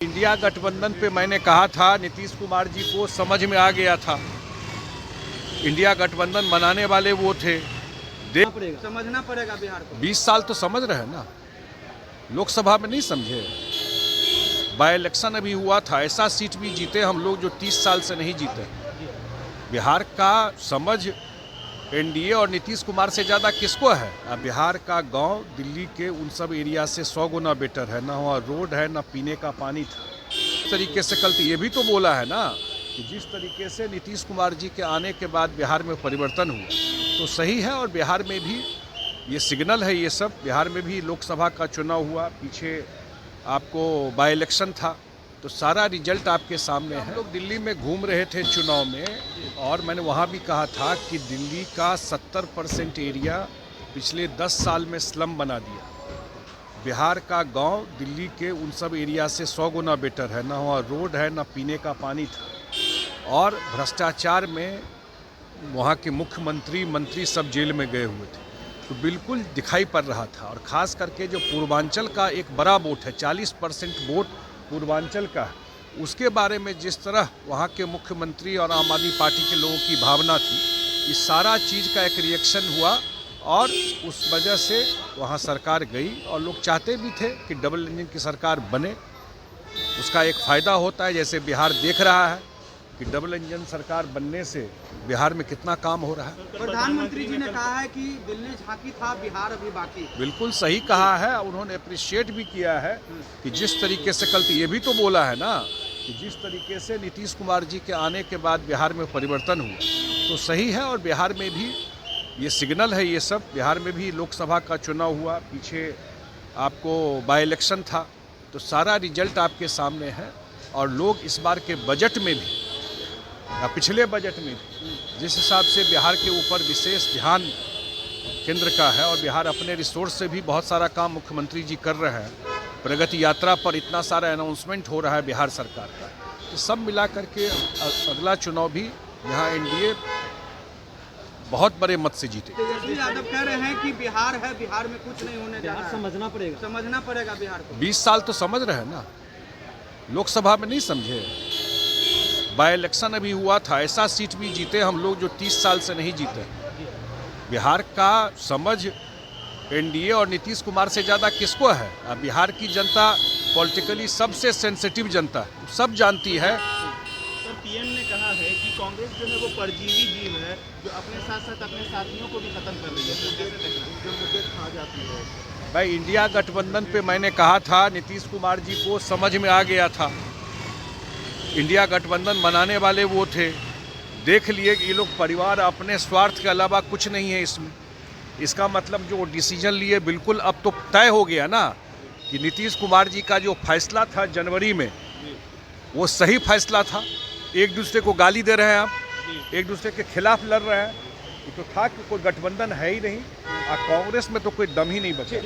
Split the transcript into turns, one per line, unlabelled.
India गठबंधन पे मैंने कहा था, नीतीश कुमार जी को समझ में आ गया था। इंडिया गठबंधन बनाने वाले वो थे।
समझना पड़ेगा बिहार को।
20 साल तो समझ रहे हैं ना, लोकसभा में नहीं समझे। बाय इलेक्शन अभी हुआ था, ऐसा सीट भी जीते हम लोग जो 30 साल से नहीं जीते। बिहार का समझ एनडीए और नीतीश कुमार से ज़्यादा किसको है? अब बिहार का गांव दिल्ली के उन सब एरिया से 100 गुना बेटर है। ना वहाँ रोड है, ना पीने का पानी था। इस तरीके से कल ये भी तो बोला है ना कि जिस तरीके से नीतीश कुमार जी के आने के बाद बिहार में परिवर्तन हुआ तो सही है। और बिहार में भी ये सिग्नल है, ये सब बिहार में भी लोकसभा का चुनाव हुआ, पीछे आपको बाय इलेक्शन था, तो सारा रिजल्ट आपके सामने है। लोग दिल्ली में घूम रहे थे चुनाव में, और मैंने वहाँ भी कहा था कि दिल्ली का 70% एरिया पिछले 10 साल में स्लम बना दिया। बिहार का गांव दिल्ली के उन सब एरिया से 100 गुना बेटर है। ना वहाँ रोड है, ना पीने का पानी था। और भ्रष्टाचार में वहाँ के मुख्यमंत्री मंत्री सब जेल में गए हुए थे, तो बिल्कुल दिखाई पड़ रहा था। और ख़ास करके जो पूर्वांचल का एक बड़ा वोट है, 40% वोट पूर्वांचल का है, उसके बारे में जिस तरह वहाँ के मुख्यमंत्री और आम आदमी पार्टी के लोगों की भावना थी, इस सारा चीज़ का एक रिएक्शन हुआ और उस वजह से वहाँ सरकार गई। और लोग चाहते भी थे कि डबल इंजन की सरकार बने, उसका एक फ़ायदा होता है। जैसे बिहार देख रहा है कि डबल इंजन सरकार बनने से बिहार में कितना काम हो रहा है।
प्रधानमंत्री जी ने कहा है कि दिल्ली झांकी था, बिहार अभी बाकी।
बिल्कुल सही कहा है। उन्होंने अप्रिशिएट भी किया है कि जिस तरीके से कल ये भी तो बोला है ना कि जिस तरीके से नीतीश कुमार जी के आने के बाद बिहार में परिवर्तन हुआ तो सही है। और बिहार में भी ये सिग्नल है, ये सब बिहार में भी लोकसभा का चुनाव हुआ, पीछे आपको बाय इलेक्शन था, तो सारा रिजल्ट आपके सामने है। और लोग इस बार के बजट में भी, पिछले बजट में भी, जिस हिसाब से बिहार के ऊपर विशेष ध्यान केंद्र का है, और बिहार अपने रिसोर्स से भी बहुत सारा काम मुख्यमंत्री जी कर रहे हैं, प्रगति यात्रा पर इतना सारा अनाउंसमेंट हो रहा है बिहार सरकार का, तो सब मिला करके अगला चुनाव भी यहाँ एनडीए बहुत बड़े मत से जीते।
तेजस्वी यादव कह रहे हैं कि बिहार है, बिहार में कुछ नहीं होने जा रहा है। समझना पड़ेगा बिहार को।
20 साल तो समझ रहे हैं ना, लोकसभा में नहीं समझे। बाय इलेक्शन अभी हुआ था, ऐसा सीट भी जीते हम लोग जो 30 साल से नहीं जीते। बिहार का समझ एनडीए और नीतीश कुमार से ज़्यादा किसको है? अब बिहार की जनता पॉलिटिकली सबसे सेंसिटिव जनता है, सब जानती है।
सर, पीएम ने कहा है कि कांग्रेस जो है वो परजीवी जीव है, जो अपने साथ साथ अपने साथियों को भी खत्म कर रही है। तो कैसे देख रहे हैं? जो मुद्दे खा जाती है।
भाई, इंडिया गठबंधन पे मैंने कहा था, नीतीश कुमार जी को समझ में आ गया था। इंडिया गठबंधन बनाने वाले वो थे, देख लिए कि ये लोग परिवार, अपने स्वार्थ के अलावा कुछ नहीं है इसमें। इसका मतलब जो डिसीजन लिए बिल्कुल अब तो तय हो गया ना कि नीतीश कुमार जी का जो फैसला था जनवरी में, वो सही फैसला था। एक दूसरे को गाली दे रहे हैं आप, एक दूसरे के खिलाफ लड़ रहे हैं, ये तो था कि कोई गठबंधन है ही नहीं। कांग्रेस में तो कोई दम ही नहीं बचा।